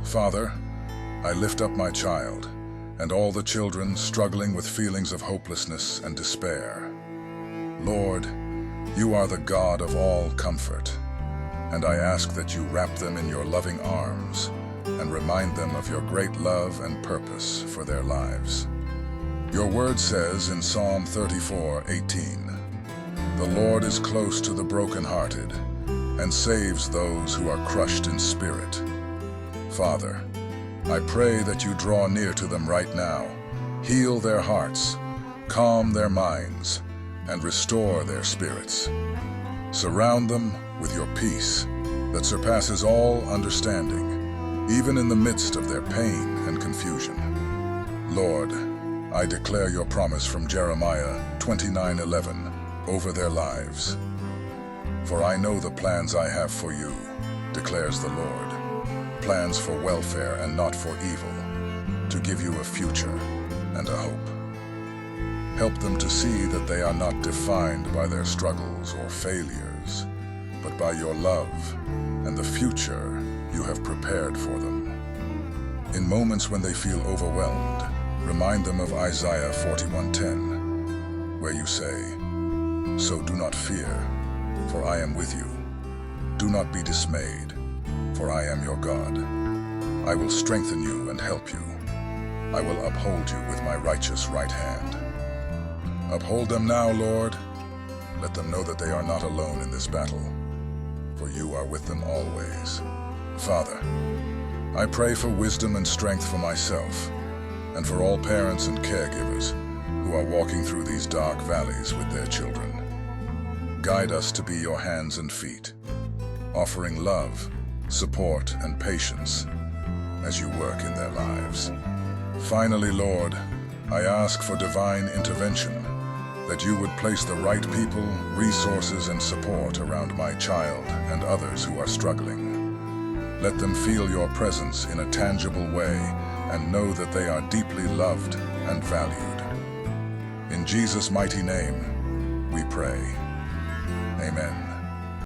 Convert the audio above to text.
Father, I lift up my child and all the children struggling with feelings of hopelessness and despair. Lord, you are the God of all comfort, and I ask that you wrap them in your loving arms and remind them of your great love and purpose for their lives. Your word says in Psalm 34:18, "The Lord is close to the brokenhearted and saves those who are crushed in spirit." Father, I pray that you draw near to them right now, heal their hearts, calm their minds, and restore their spirits. Surround them with your peace that surpasses all understanding, even in the midst of their pain and confusion. Lord, I declare your promise from Jeremiah 29:11 over their lives. For I know the plans I have for you, declares the Lord, plans for welfare and not for evil, to give you a future and a hope. Help them to see that they are not defined by their struggles or failures, but by your love and the future you have prepared for them. In moments when they feel overwhelmed, remind them of Isaiah 41:10, where you say, "So do not fear, for I am with you. Do not be dismayed, for I am your God. I will strengthen you and help you. I will uphold you with my righteous right hand." Uphold them now, Lord. Let them know that they are not alone in this battle, for you are with them always. Father, I pray for wisdom and strength for myself and for all parents and caregivers who are walking through these dark valleys with their children. Guide us to be your hands and feet, offering love, support, and patience as you work in their lives. Finally, Lord, I ask for divine intervention, that you would place the right people, resources, and support around my child and others who are struggling. Let them feel your presence in a tangible way and know that they are deeply loved and valued. In Jesus' mighty name, we pray. Amen.